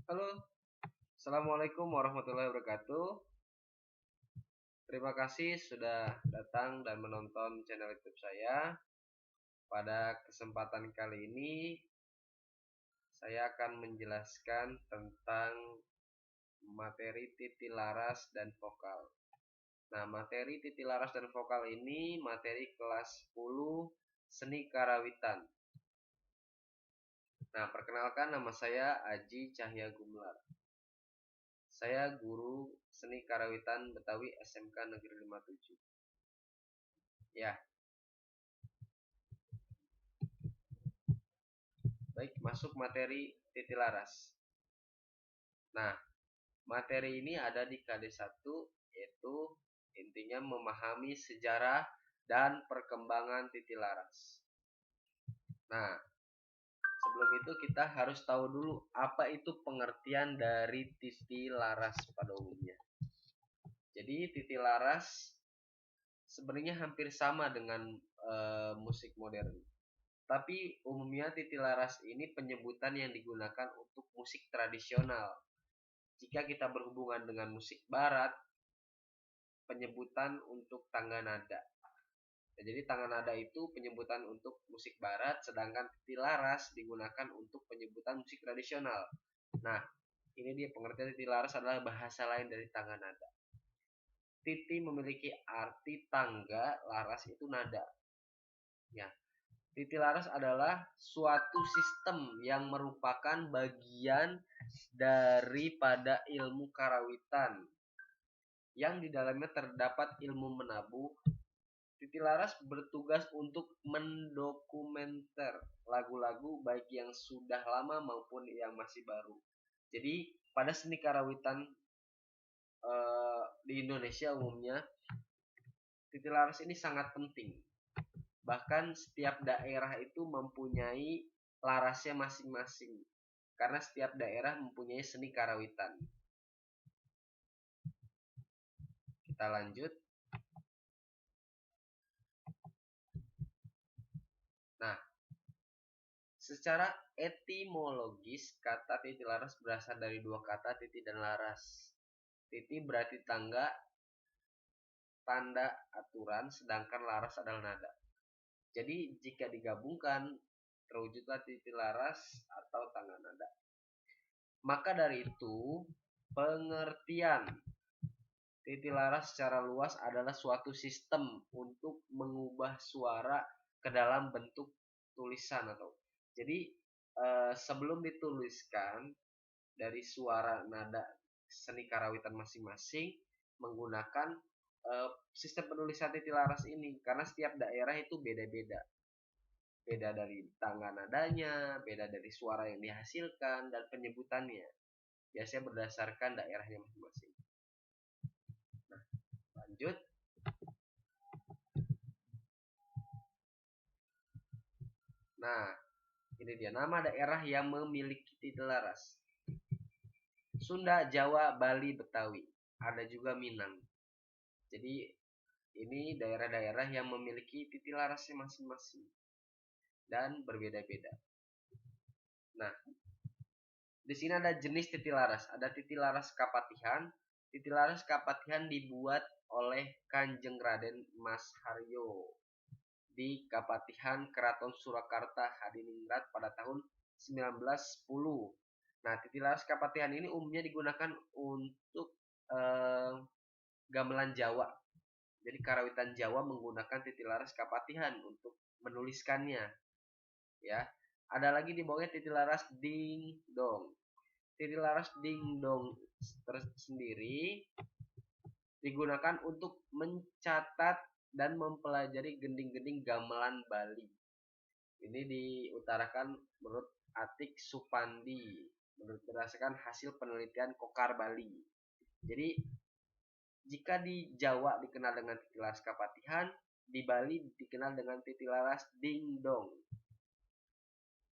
Halo, Assalamualaikum warahmatullahi wabarakatuh. Terima kasih sudah datang dan menonton channel YouTube saya. Pada kesempatan kali ini, saya akan menjelaskan tentang materi titik laras dan vokal. Nah, materi titik laras dan vokal ini materi kelas 10 seni karawitan. Nah, perkenalkan nama saya Aji Cahya Gumlar. Saya guru seni karawitan Betawi SMK Negeri 57. Ya, baik, masuk materi titik laras. Nah, materi ini ada di KD1, yaitu intinya memahami sejarah dan perkembangan titik laras. Nah, sebelum itu kita harus tahu dulu apa itu pengertian dari titik laras pada umumnya. Jadi titik laras sebenarnya hampir sama dengan musik modern. Tapi umumnya titik laras ini penyebutan yang digunakan untuk musik tradisional. Jika kita berhubungan dengan musik barat, penyebutan untuk tangga nada. Ya, jadi tangga nada itu penyebutan untuk musik barat, sedangkan titik laras digunakan untuk penyebutan musik tradisional. Nah, ini dia pengertian titik laras adalah bahasa lain dari tangga nada. Titik memiliki arti tangga, laras itu nada. Ya, titik laras adalah suatu sistem yang merupakan bagian daripada ilmu karawitan yang di dalamnya terdapat ilmu menabuh. Titik laras bertugas untuk mendokumenter lagu-lagu baik yang sudah lama maupun yang masih baru. Jadi pada seni karawitan di Indonesia umumnya, titik laras ini sangat penting. Bahkan setiap daerah itu mempunyai larasnya masing-masing, karena setiap daerah mempunyai seni karawitan. Kita lanjut. Nah, secara etimologis, kata titik laras berasal dari dua kata titik dan laras. Titik berarti tangga, tanda aturan, sedangkan laras adalah nada. Jadi jika digabungkan, terwujudlah titik laras atau tangga nada. Maka dari itu, pengertian titik laras secara luas adalah suatu sistem untuk mengubah suara ke dalam bentuk tulisan atau jadi sebelum dituliskan dari suara nada seni karawitan masing-masing menggunakan sistem penulisan titik laras ini, karena setiap daerah itu beda-beda, beda dari tangga nadanya, beda dari suara yang dihasilkan dan penyebutannya biasanya berdasarkan daerahnya masing-masing. Nah, lanjut. Nah, ini dia nama daerah yang memiliki titik laras. Sunda, Jawa, Bali, Betawi. Ada juga Minang. Jadi ini daerah-daerah yang memiliki titik larasnya masing-masing dan berbeda-beda. Nah, di sini ada jenis titik laras. Ada titik laras Kapatihan. Titik laras Kapatihan dibuat oleh Kanjeng Raden Mas Haryo di Kapatihan Keraton Surakarta Hadiningrat pada tahun 1910. Nah, titik laras Kapatihan ini umumnya digunakan untuk gamelan Jawa. Jadi karawitan Jawa menggunakan titik laras Kapatihan untuk menuliskannya. Ya, ada lagi di bawahnya titik laras Ding Dong. Titik laras Ding Dong tersendiri digunakan untuk mencatat dan mempelajari gending-gending gamelan Bali. Ini diutarakan menurut Atik Supandi, berdasarkan hasil penelitian Kokar Bali. Jadi jika di Jawa dikenal dengan titik laras Kapatihan, di Bali dikenal dengan titik laras Ding Dong.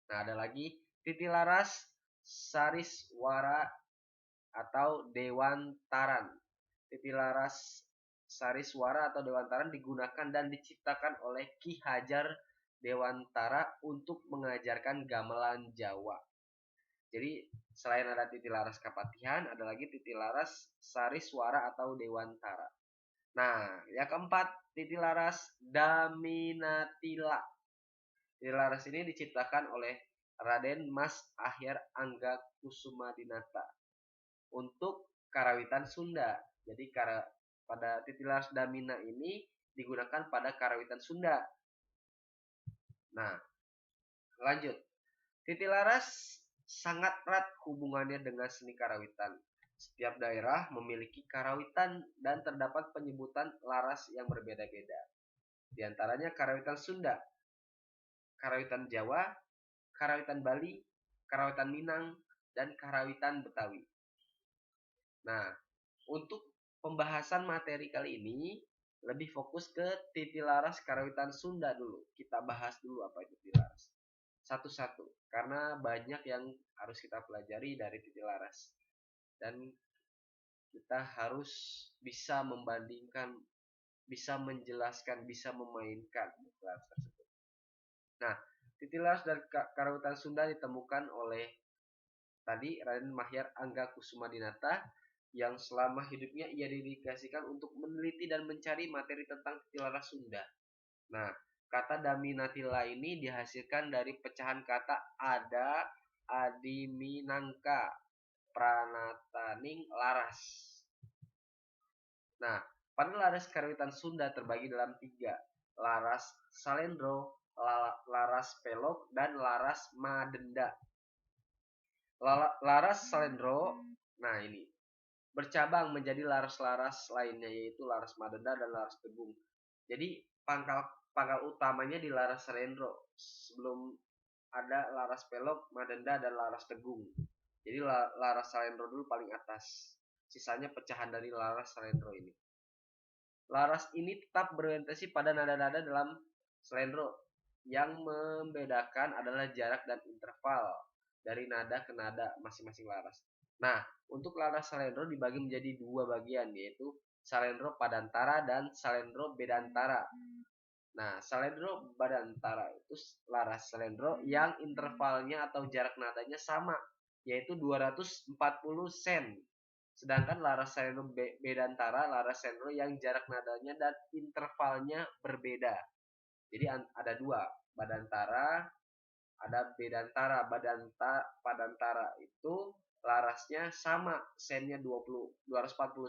Nah, ada lagi titik laras Sariswara atau Dewantaran. Titik laras Sariswara atau Dewantaran digunakan dan diciptakan oleh Ki Hajar Dewantara untuk mengajarkan gamelan Jawa. Jadi selain ada titilaras Kapatihan, ada lagi titilaras Sariswara atau Dewantara. Nah, yang keempat, titilaras Daminatila. Titilaras ini diciptakan oleh Raden Mas Ahyar Angga Kusumadinata untuk karawitan Sunda. Jadi pada titilaras Damina ini digunakan pada karawitan Sunda. Nah, lanjut. Titilaras sangat erat hubungannya dengan seni karawitan. Setiap daerah memiliki karawitan dan terdapat penyebutan laras yang berbeda-beda. Di antaranya karawitan Sunda, karawitan Jawa, karawitan Bali, karawitan Minang, dan karawitan Betawi. Nah, untuk pembahasan materi kali ini lebih fokus ke titilaras karawitan Sunda dulu. Kita bahas dulu apa itu titilaras satu-satu karena banyak yang harus kita pelajari dari titilaras dan kita harus bisa membandingkan, bisa menjelaskan, bisa memainkan titilaras tersebut. Nah, titilaras dari karawitan Sunda ditemukan oleh tadi Raden Mahyar Angga Kusumadinata yang selama hidupnya ia dedikasikan untuk meneliti dan mencari materi tentang titilaras Sunda. Nah, kata Daminatila ini dihasilkan dari pecahan kata ada, adiminangka, pranataning laras. Nah, pada laras karawitan Sunda terbagi dalam 3, laras Salendro, laras Pelok, dan laras Madenda. Laras Salendro, nah ini, bercabang menjadi laras-laras lainnya yaitu laras Madenda dan laras Tegung. Jadi pangkal utamanya di laras Salendro sebelum ada laras Pelok, Madenda, dan laras Tegung. Jadi laras Salendro dulu paling atas. Sisanya pecahan dari laras Salendro ini. Laras ini tetap berorientasi pada nada-nada dalam Salendro. Yang membedakan adalah jarak dan interval dari nada ke nada masing-masing laras. Nah, untuk laras Salendro dibagi menjadi 2 bagian, yaitu Salendro Padantara dan Salendro Bedantara. Nah, Salendro Badantara itu laras Salendro yang intervalnya atau jarak nadanya sama, yaitu 240 sen. Sedangkan laras Salendro Bedantara, laras Salendro yang jarak nadanya dan intervalnya berbeda. Jadi ada 2, Badantara, ada Bedantara. Padantara itu larasnya sama, sennya 240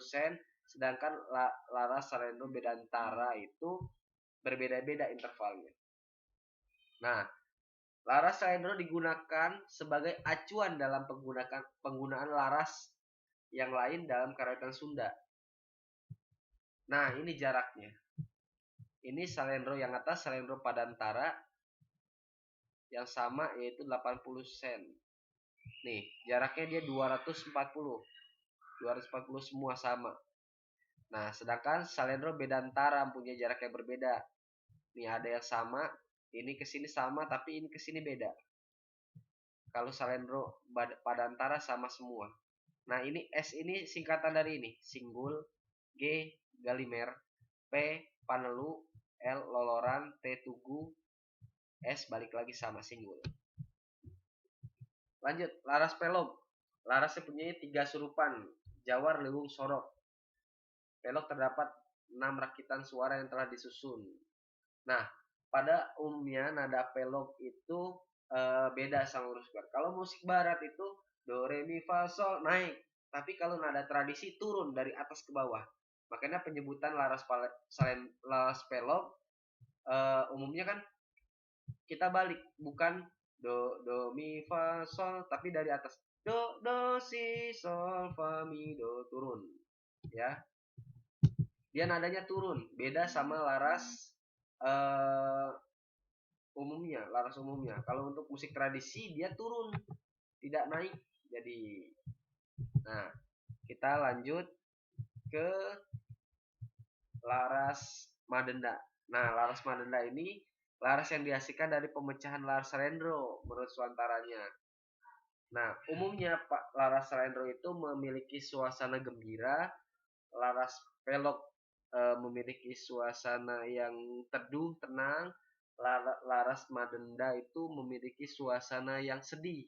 sen, sedangkan laras Salendro Bedantara itu berbeda-beda intervalnya. Nah, laras Salendro digunakan sebagai acuan dalam penggunaan laras yang lain dalam karawitan Sunda. Nah, ini jaraknya. Ini Salendro yang atas, Salendro Padantara yang sama yaitu 80 sen. Nih, jaraknya dia 240. 240 semua sama. Nah, sedangkan Salendro Bedantara punya jarak yang berbeda. Nih ada yang sama, ini ke sini sama tapi ini ke sini beda. Kalau Salendro Padantara sama semua. Nah, ini S ini singkatan dari ini, Singgul, G Galimer, P Panelu, L Loloran, T Tugu, S balik lagi sama Singgul. Lanjut, laras Pelog. Larasnya punya 3 surupan, Jawar, Lewung, Sorok. Pelog terdapat 6 rakitan suara yang telah disusun. Nah, pada umumnya nada pelog itu beda sama musik barat. Kalau musik barat itu do re mi fa sol naik, tapi kalau nada tradisi turun dari atas ke bawah. Makanya penyebutan laras pelog umumnya kan kita balik, bukan do mi fa sol tapi dari atas do si sol fa mi do turun ya. Dia nadanya turun, beda sama laras laras umumnya. Kalau untuk musik tradisi dia turun, tidak naik. Jadi, nah kita lanjut ke laras Madenda. Nah, laras Madenda ini laras yang dihasilkan dari pemecahan laras Salendro menurut suantaranya. Nah, umumnya laras Salendro itu memiliki suasana gembira, laras Pelok memiliki suasana yang teduh, tenang. Laras Madenda itu memiliki suasana yang sedih.